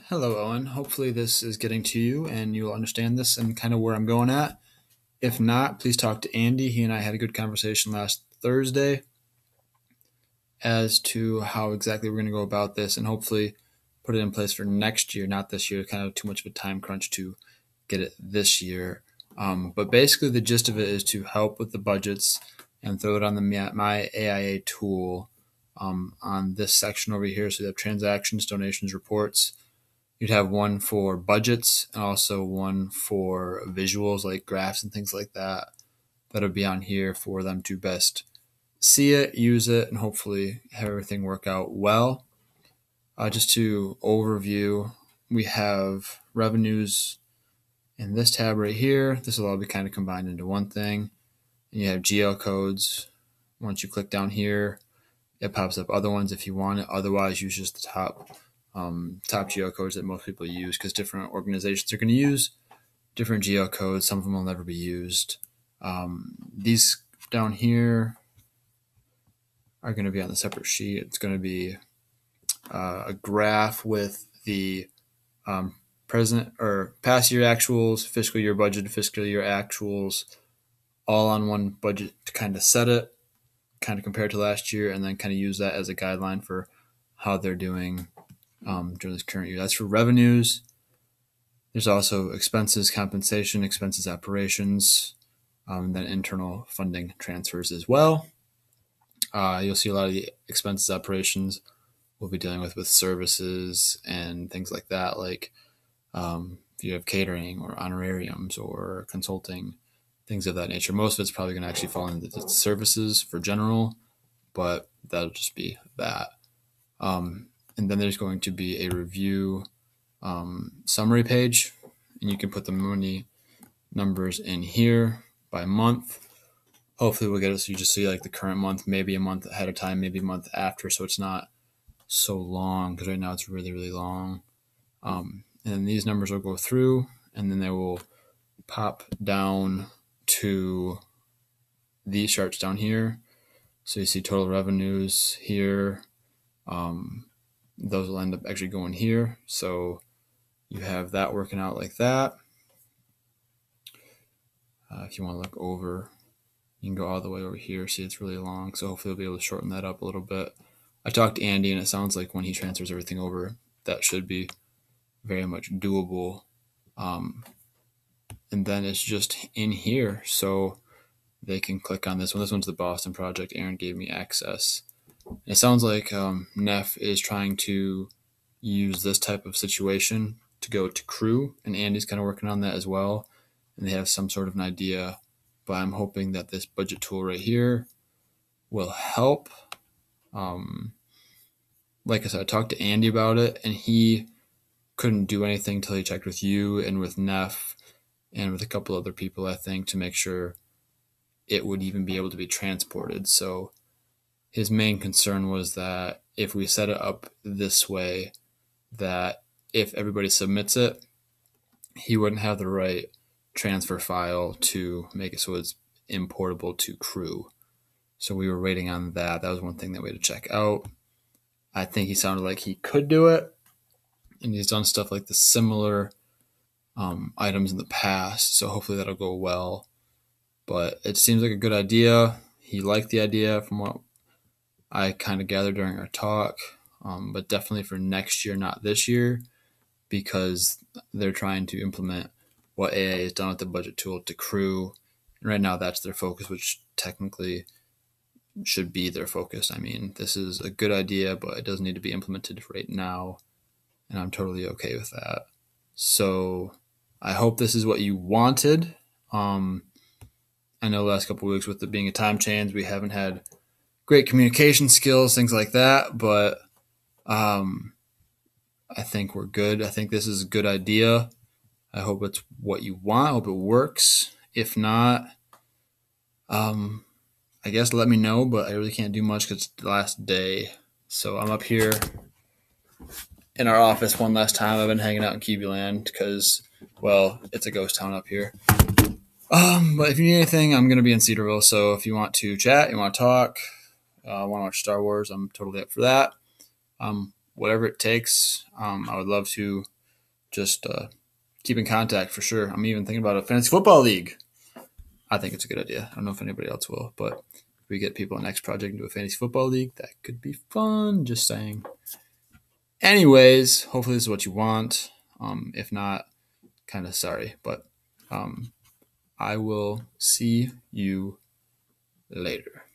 Hello, Owen. Hopefully, this is getting to you and you'll understand this and kind of where I'm going at. If not, please talk to Andy. He and I had a good conversation last Thursday as to how exactly we're going to go about this and hopefully put it in place for next year, not this year. Kind of too much of a time crunch to get it this year. But basically, the gist of it is to help with the budgets and throw it on the My AIA tool on this section over here. So you have transactions, donations, reports. You'd have one for budgets and also one for visuals like graphs and things like that. That'll be on here for them to best see it, use it, and hopefully have everything work out well. Just to overview, we have revenues in this tab right here. This will all be kind of combined into one thing. And you have GL codes. Once you click down here, it pops up other ones if you want it. Otherwise, use just the top geocodes that most people use because different organizations are going to use different geocodes. Some of them will never be used. These down here are going to be on the separate sheet. It's going to be a graph with the present or past year actuals, fiscal year budget, fiscal year actuals, all on one budget to kind of set it, kind of compare to last year, and then kind of use that as a guideline for how they're doing during this current year. That's for revenues. There's also expenses, compensation, expenses, operations, and then internal funding transfers as well. You'll see a lot of the expenses, operations we'll be dealing with services and things like that, like if you have catering or honorariums or consulting, things of that nature. Most of it's probably going to actually fall into the services for general, but that'll just be that. And then there's going to be a review summary page, and you can put the money numbers in here by month. Hopefully we'll get it so you just see like the current month, maybe a month ahead of time, maybe a month after, so it's not so long because right now it's really, really long. And these numbers will go through, and then they will pop down to these charts down here. So you see total revenues here. Those will end up actually going here. So you have that working out like that. If you want to look over, you can go all the way over here. See, it's really long. So hopefully we'll be able to shorten that up a little bit. I talked to Andy, and it sounds like when he transfers everything over, that should be very much doable. And then it's just in here. So they can click on this one. This one's the Boston project. Aaron gave me access. It sounds like Neff is trying to use this type of situation to go to crew, and Andy's kind of working on that as well, and they have some sort of an idea, but I'm hoping that this budget tool right here will help. Like I said, I talked to Andy about it, and he couldn't do anything until he checked with you and with Neff and with a couple other people, I think, to make sure it would even be able to be transported. So his main concern was that if we set it up this way, that if everybody submits it, he wouldn't have the right transfer file to make it so it's importable to crew. So we were waiting on that. That was one thing that we had to check out. I think he sounded like he could do it, and he's done stuff like the similar items in the past, so hopefully that'll go well. But it seems like a good idea. He liked the idea from what I kind of gathered during our talk, but definitely for next year, not this year, because they're trying to implement what AA has done with the budget tool to crew. And right now, that's their focus, which technically should be their focus. I mean, this is a good idea, but it doesn't need to be implemented right now, and I'm totally okay with that. So I hope this is what you wanted. I know the last couple of weeks with it being a time change, we haven't had great communication skills, things like that, but I think we're good. I think this is a good idea. I hope it's what you want. I hope it works. If not, I guess let me know, but I really can't do much because it's the last day. So I'm up here in our office one last time. I've been hanging out in Kibuland because, well, it's a ghost town up here. But if you need anything, I'm going to be in Cedarville. So if you want to chat, you want to talk, want to watch Star Wars, I'm totally up for that. Whatever it takes, I would love to just keep in contact for sure. I'm even thinking about a fantasy football league. I think it's a good idea. I don't know if anybody else will, but if we get people in X Project into a fantasy football league, that could be fun. Just saying. Anyways, hopefully this is what you want. If not, kind of sorry, but I will see you later.